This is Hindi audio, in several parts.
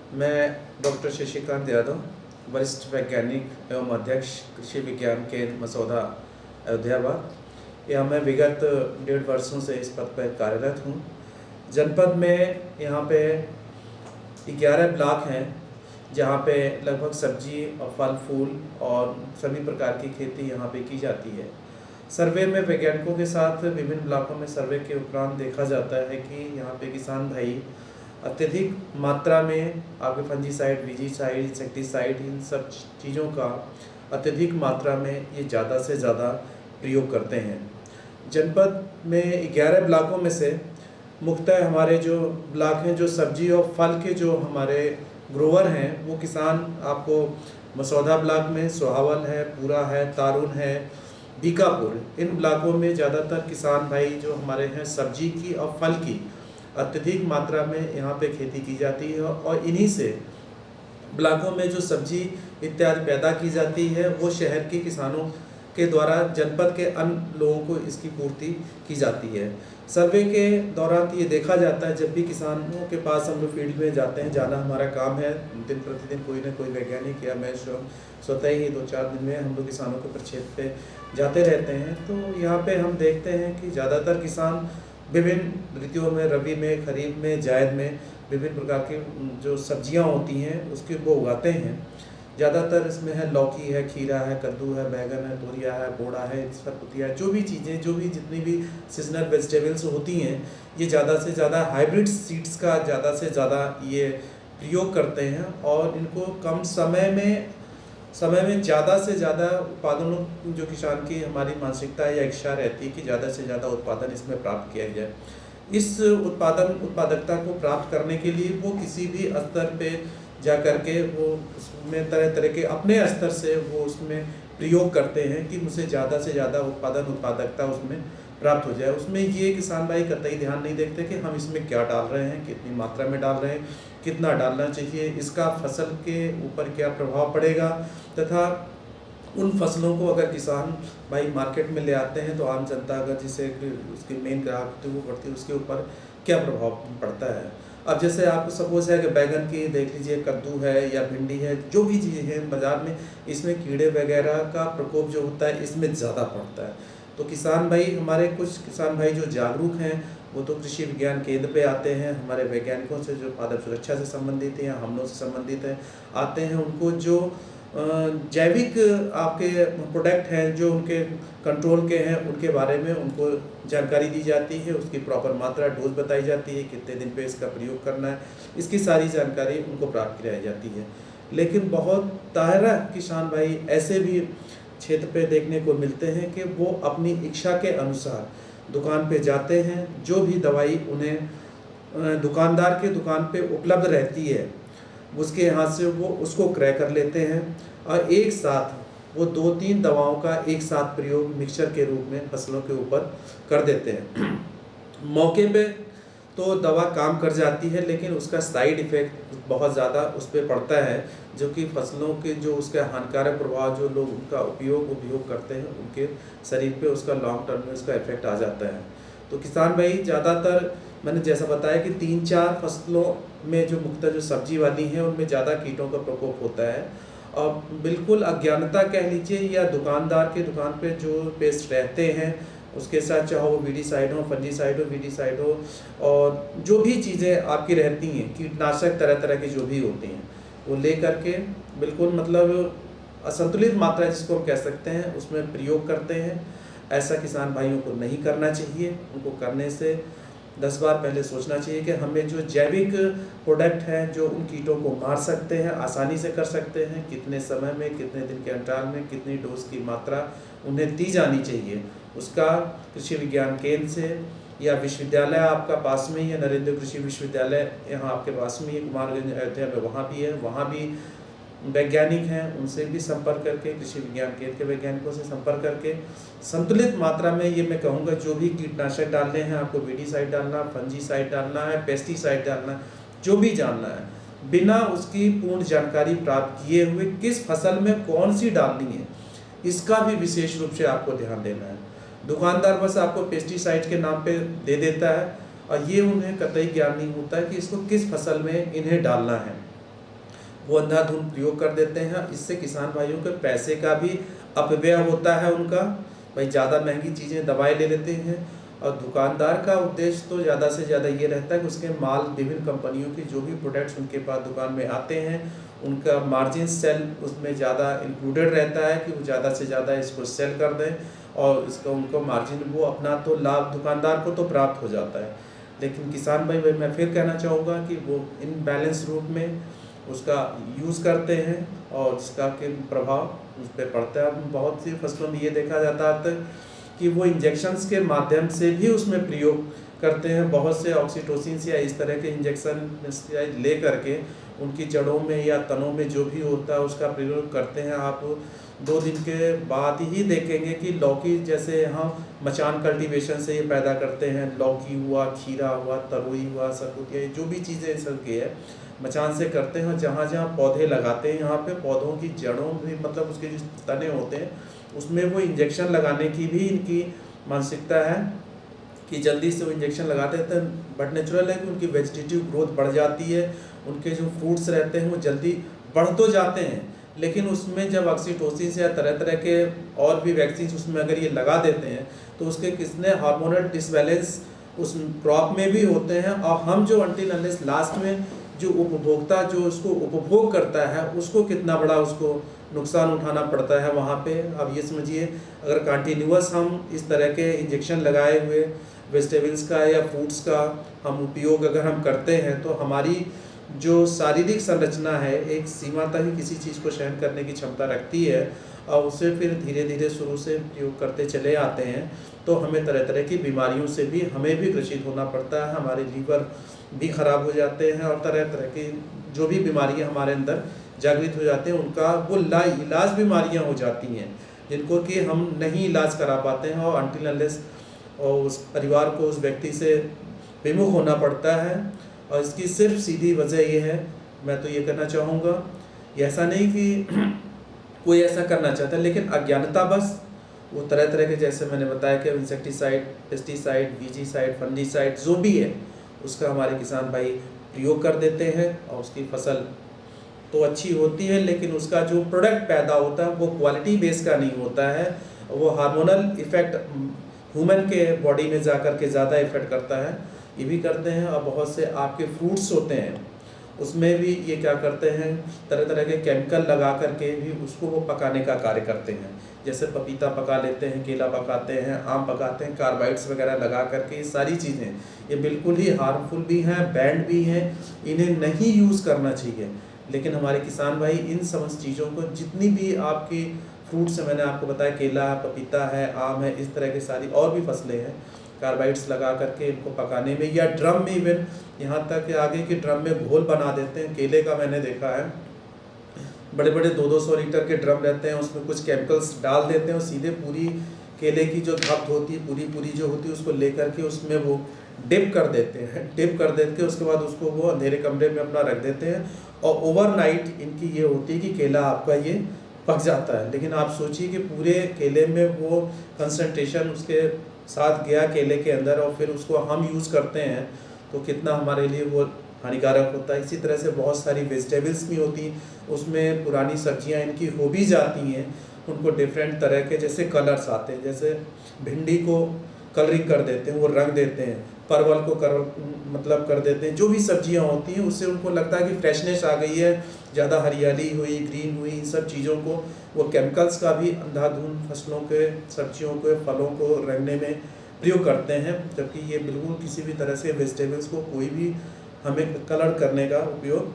मैं डॉक्टर शशिकांत यादव, वरिष्ठ वैज्ञानिक एवं अध्यक्ष कृषि विज्ञान केंद्र मसौदा अयोध्याबाद। यहाँ मैं विगत 1.5 वर्षों से इस पद पर कार्यरत हूँ। जनपद में यहाँ पे 11 ब्लॉक हैं जहाँ पे लगभग सब्जी और फल फूल और सभी प्रकार की खेती यहाँ पे की जाती है। सर्वे में वैज्ञानिकों के साथ विभिन्न ब्लॉकों में सर्वे के उपरांत देखा जाता है कि यहाँ पे किसान भाई अत्यधिक मात्रा में आपके फंजीसाइड, विजीसाइड, इंसेक्टिसाइड, इन सब चीज़ों का अत्यधिक मात्रा में ये ज़्यादा से ज़्यादा प्रयोग करते हैं। जनपद में 11 ब्लॉकों में से मुख्यतः हमारे जो ब्लॉक हैं, जो सब्जी और फल के जो हमारे ग्रोवर हैं, वो किसान आपको मसौदा ब्लॉक में सोहावल है, पूरा है, तारुन है, बीकापुर, इन ब्लॉकों में ज़्यादातर किसान भाई जो हमारे हैं सब्जी की और फल की अत्यधिक मात्रा में यहाँ पे खेती की जाती है और इन्हीं से ब्लॉकों में जो सब्जी इत्यादि पैदा की जाती है वो शहर के किसानों के द्वारा जनपद के अन्य लोगों को इसकी पूर्ति की जाती है। सर्वे के दौरान ये देखा जाता है, जब भी किसानों के पास हम लोग फील्ड में जाते हैं, जाना हमारा काम है, दिन प्रतिदिन कोई ना कोई वैज्ञानिक या मैं स्वतः ही 2-4 दिन में हम लोग किसानों के प्रक्षेत्र पे जाते रहते हैं। तो यहाँ पे हम देखते हैं कि ज़्यादातर किसान विभिन्न ऋतुओं में, रबी में, खरीफ में, जायद में विभिन्न प्रकार की जो सब्जियां होती हैं उसके वो उगाते हैं। ज़्यादातर इसमें है लौकी है, खीरा है, कद्दू है, बैगन है, तोरिया है, बोड़ा है, सरपुतिया, जो भी चीज़ें, जो भी जितनी भी सीजनल वेजिटेबल्स होती हैं, ये ज़्यादा से ज़्यादा हाइब्रिड सीड्स का ज़्यादा से ज़्यादा ये प्रयोग करते हैं और इनको कम समय में ज़्यादा से ज़्यादा उत्पादनों, जो किसान की हमारी मानसिकता या इच्छा रहती है कि ज़्यादा से ज़्यादा उत्पादन इसमें प्राप्त किया जाए। इस उत्पादकता को प्राप्त करने के लिए वो किसी भी स्तर पे जा कर के वो उसमें तरह तरह के अपने स्तर से वो उसमें प्रयोग करते हैं कि मुझे ज़्यादा से ज़्यादा उत्पादकता उसमें प्राप्त हो जाए। उसमें ये किसान भाई कतई ध्यान नहीं देखते कि हम इसमें क्या डाल रहे हैं, कितनी मात्रा में डाल रहे हैं, कितना डालना चाहिए, इसका फसल के ऊपर क्या प्रभाव पड़ेगा, तथा उन फसलों को अगर किसान भाई मार्केट में ले आते हैं तो आम जनता अगर जिसे उसकी मेन ग्राहक होती है वो पड़ती है, उसके ऊपर क्या प्रभाव पड़ता है। अब जैसे आपको सपोज है कि बैगन की देख लीजिए, कद्दू है या भिंडी है, जो भी चीज़ें हैं बाज़ार में, इसमें कीड़े वगैरह का प्रकोप जो होता है इसमें ज़्यादा पड़ता है। तो किसान भाई, हमारे कुछ किसान भाई जो जागरूक हैं वो तो कृषि विज्ञान केंद्र पे आते हैं, हमारे वैज्ञानिकों से जो पादप सुरक्षा से संबंधित हैं, हमलों से संबंधित हैं, आते हैं। उनको जो जैविक आपके प्रोडक्ट हैं जो उनके कंट्रोल के हैं, उनके बारे में उनको जानकारी दी जाती है, उसकी प्रॉपर मात्रा, डोज बताई जाती है, कितने दिन पे इसका प्रयोग करना है, इसकी सारी जानकारी उनको प्राप्त कराई जाती है। लेकिन बहुत ताहरा किसान भाई ऐसे भी क्षेत्र पे देखने को मिलते हैं कि वो अपनी इच्छा के अनुसार दुकान पे जाते हैं, जो भी दवाई उन्हें दुकानदार के दुकान पे उपलब्ध रहती है उसके यहाँ से वो उसको क्रय कर लेते हैं और एक साथ वो 2-3 दवाओं का एक साथ प्रयोग मिक्सचर के रूप में फसलों के ऊपर कर देते हैं। मौके पे तो दवा काम कर जाती है, लेकिन उसका साइड इफ़ेक्ट बहुत ज़्यादा उस पर पड़ता है, जो कि फसलों के जो उसका हानिकारक प्रभाव जो लोग उनका उपयोग करते हैं उनके शरीर पे उसका लॉन्ग टर्म में उसका इफेक्ट आ जाता है। तो किसान भाई ज़्यादातर मैंने जैसा बताया कि 3-4 फसलों में जो मुख्यतः जो सब्जी वाली हैं उनमें ज़्यादा कीटों का प्रकोप होता है और बिल्कुल अज्ञानता कह लीजिए या दुकानदार के दुकान पे जो पेस्ट रहते हैं उसके साथ, चाहे वो वीडीसाइड हो, फंजीसाइड हो, वीडीसाइड हो, और जो भी चीज़ें आपकी रहती हैं, कीटनाशक तरह तरह की जो भी होती हैं, वो ले करके बिल्कुल मतलब असंतुलित मात्रा जिसको हम कह सकते हैं उसमें प्रयोग करते हैं। ऐसा किसान भाइयों को नहीं करना चाहिए। उनको करने से 10 बार पहले सोचना चाहिए कि हमें जो जैविक प्रोडक्ट हैं जो उन कीटों को मार सकते हैं, आसानी से कर सकते हैं, कितने समय में, कितने दिन के अंतराल में, कितनी डोज की मात्रा उन्हें दी जानी चाहिए, उसका कृषि विज्ञान केंद्र से या विश्वविद्यालय आपका पास में ही है, नरेंद्र कृषि विश्वविद्यालय यहाँ आपके पास में ही कुमारगंज अयोध्या में, वहाँ भी है, वहाँ भी वैज्ञानिक हैं, उनसे भी संपर्क करके, कृषि विज्ञान केंद्र के वैज्ञानिकों से संपर्क करके संतुलित मात्रा में, ये मैं कहूँगा, जो भी कीटनाशक डालने हैं आपको, वीडीसाइड डालना, फंजीसाइड डालना है, पेस्टिसाइड डालना, जो भी डालना है, बिना उसकी पूर्ण जानकारी प्राप्त किए हुए किस फसल में कौन सी डालनी है, इसका भी विशेष रूप से आपको ध्यान देना है। दुकानदार बस आपको पेस्टिसाइड के नाम पे दे देता है और ये उन्हें कतई ज्ञान नहीं होता है कि इसको किस फसल में इन्हें डालना है। वो अंधाधुंध प्रयोग कर देते हैं। इससे किसान भाइयों के पैसे का भी अपव्यय होता है उनका, भाई ज़्यादा महंगी चीज़ें दवाई ले लेते हैं। और दुकानदार का उद्देश्य तो ज़्यादा से ज़्यादा ये रहता है कि उसके माल विभिन्न कंपनियों के जो भी प्रोडक्ट्स उनके पास दुकान में आते हैं उनका मार्जिन सेल उसमें ज़्यादा इंक्लूडेड रहता है कि वो ज़्यादा से ज़्यादा इसको सेल कर दें और इसका उनको मार्जिन वो अपना तो लाभ दुकानदार को तो प्राप्त हो जाता है। लेकिन किसान भाई मैं फिर कहना चाहूँगा कि वो इन बैलेंस रूप में उसका यूज़ करते हैं और इसका के प्रभाव उस पर पड़ता है। बहुत सी फसलों में ये देखा जाता है कि वो इंजेक्शंस के माध्यम से भी उसमें प्रयोग करते हैं। बहुत से ऑक्सीटोसिन या इस तरह के इंजेक्शन ले करके उनकी जड़ों में या तनों में जो भी होता है उसका प्रयोग करते हैं। आप 2 दिन के बाद ही देखेंगे कि लौकी जैसे यहाँ मचान कल्टीवेशन से ये पैदा करते हैं, लौकी हुआ, खीरा हुआ, तरोई हुआ, सरगुतिया, जो भी चीज़ें सबकी है मचान से करते हैं। जहाँ जहाँ पौधे लगाते हैं यहाँ पे पौधों की जड़ों में मतलब उसके जो तने होते हैं उसमें वो इंजेक्शन लगाने की भी इनकी मानसिकता है कि जल्दी से वो इंजेक्शन लगा देते हैं। बट नेचुरल है कि उनकी वेजिटेटिव ग्रोथ बढ़ जाती है, उनके जो फ्रूट्स रहते हैं वो जल्दी बढ़ तो जाते हैं, लेकिन उसमें जब ऑक्सीटोसिन से या तरह तरह के और भी वैक्सीन उसमें अगर ये लगा देते हैं तो उसके कितने हार्मोनल डिसबैलेंस उस क्रॉप में भी होते हैं। और हम जो अनटिल अनलेस लास्ट में जो उपभोक्ता जो उसको उपभोग करता है उसको कितना बड़ा उसको नुकसान उठाना पड़ता है वहाँ पे। अब ये समझिए अगर कंटिन्यूअस हम इस तरह के इंजेक्शन लगाए हुए वेजिटेबल्स का या फ्रूट्स का हम उपयोग अगर हम करते हैं तो हमारी जो शारीरिक संरचना है एक सीमा तक ही किसी चीज़ को सहन करने की क्षमता रखती है और उसे फिर धीरे धीरे शुरू से प्रयोग करते चले आते हैं तो हमें तरह तरह की बीमारियों से भी हमें भी ग्रसित होना पड़ता है। हमारे लीवर भी खराब हो जाते हैं और तरह तरह की जो भी बीमारियां हमारे अंदर जागृत हो जाते हैं उनका वो लाइलाज बीमारियां हो जाती हैं जिनको कि हम नहीं इलाज करा पाते हैं और अनटिल अनलेस और उस परिवार को उस व्यक्ति से विमुख होना पड़ता है। और इसकी सिर्फ सीधी वजह ये है, मैं तो ये कहना चाहूँगा, ऐसा नहीं कि कोई ऐसा करना चाहता है लेकिन अज्ञानता बस वो तरह तरह के जैसे मैंने बताया कि इंसेक्टिसाइड, पेस्टिसाइड, वीजीसाइड, फंजीसाइड जो भी है उसका हमारे किसान भाई प्रयोग कर देते हैं और उसकी फसल तो अच्छी होती है लेकिन उसका जो प्रोडक्ट पैदा होता है वो क्वालिटी बेस का नहीं होता है। वो हार्मोनल इफ़ेक्ट ह्यूमन के बॉडी में जा कर के ज़्यादा इफ़ेक्ट करता है, ये भी करते हैं। और बहुत से आपके फ्रूट्स होते हैं उसमें भी ये क्या करते हैं तरह तरह के केमिकल लगा करके भी उसको वो पकाने का कार्य करते हैं। जैसे पपीता पका लेते हैं, केला पकाते हैं, आम पकाते हैं, कार्बाइड्स वगैरह लगा करके ये सारी चीज़ें ये बिल्कुल ही हार्मफुल भी हैं, बैंड भी हैं, इन्हें नहीं यूज़ करना चाहिए। लेकिन हमारे किसान भाई इन समस्त चीज़ों को जितनी भी आपकी फ्रूट्स मैंने आपको बताया केला है, पपीता है, आम है, इस तरह की सारी और भी फसलें हैं कार्बाइड्स लगा करके इनको पकाने में या ड्रम में इवन यहाँ तक कि आगे के ड्रम में घोल बना देते हैं। केले का मैंने देखा है बड़े बड़े 200-200 लीटर के ड्रम रहते हैं उसमें कुछ केमिकल्स डाल देते हैं और सीधे पूरी केले की जो धप्त होती है पूरी जो होती है उसको लेकर के उसमें वो डिप कर देते हैं। डिप कर देते उसके बाद उसको वो अंधेरे कमरे में अपना रख देते हैं और ओवरनाइट इनकी ये होती है कि केला आपका ये पक जाता है। लेकिन आप सोचिए कि पूरे केले में वो कंसंट्रेशन उसके साथ गया केले के अंदर और फिर उसको हम यूज़ करते हैं तो कितना हमारे लिए वो हानिकारक होता है। इसी तरह से बहुत सारी वेजिटेबल्स भी होती हैं उसमें पुरानी सब्जियां इनकी हो भी जाती हैं, उनको डिफरेंट तरह के जैसे कलर्स आते हैं, जैसे भिंडी को कलरिंग कर देते हैं, वो रंग देते हैं, परवल को मतलब कर देते हैं, जो भी सब्जियां होती हैं उससे उनको लगता है कि फ्रेशनेस आ गई है, ज़्यादा हरियाली हुई, ग्रीन हुई, इन सब चीज़ों को वो केमिकल्स का भी अंधाधुंध फसलों के, सब्जियों के, फलों को रंगने में प्रयोग करते हैं। जबकि ये बिल्कुल किसी भी तरह से वेजिटेबल्स को कोई भी हमें कलर करने का उपयोग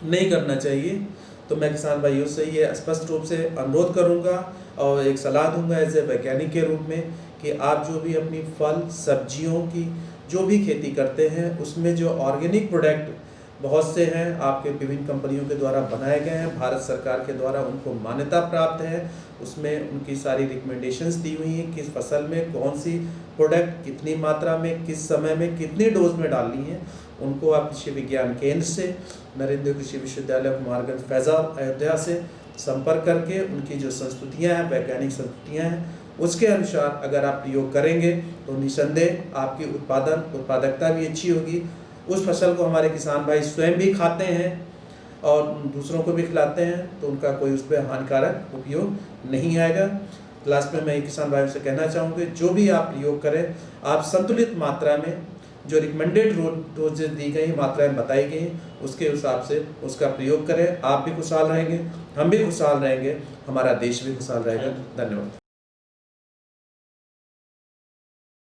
नहीं करना चाहिए। तो मैं किसान भाइयों से ये स्पष्ट रूप से अनुरोध करूंगा और एक सलाह दूंगा एज ए वैज्ञानिक के रूप में कि आप जो भी अपनी फल सब्जियों की जो भी खेती करते हैं उसमें जो ऑर्गेनिक प्रोडक्ट बहुत से हैं आपके विभिन्न कंपनियों के द्वारा बनाए गए हैं, भारत सरकार के द्वारा उनको मान्यता प्राप्त है, उसमें उनकी सारी रिकमेंडेशंस दी हुई हैं किस फसल में कौन सी प्रोडक्ट कितनी मात्रा में किस समय में कितनी डोज में डालनी है, उनको आप कृषि विज्ञान केंद्र से नरेंद्र कृषि विश्वविद्यालय कुमारगंज फैजाब अयोध्या से संपर्क करके उनकी जो संस्तुतियाँ हैं, वैज्ञानिक संस्तुतियाँ हैं, उसके अनुसार अगर आप प्रयोग करेंगे तो निसंदेह आपकी उत्पादकता भी अच्छी होगी। उस फसल को हमारे किसान भाई स्वयं भी खाते हैं और दूसरों को भी खिलाते हैं तो उनका कोई उस पर हानिकारक उपयोग नहीं आएगा। लास्ट में मैं किसान भाइयों से कहना चाहूँगी, जो भी आप प्रयोग करें आप संतुलित मात्रा में, जो रिकमेंडेड डोजेज दी गई, मात्राएं बताई गई, उसके हिसाब से उसका प्रयोग करें। आप भी खुशहाल रहेंगे, हम भी खुशहाल रहेंगे, हमारा देश भी खुशहाल रहेगा। धन्यवाद।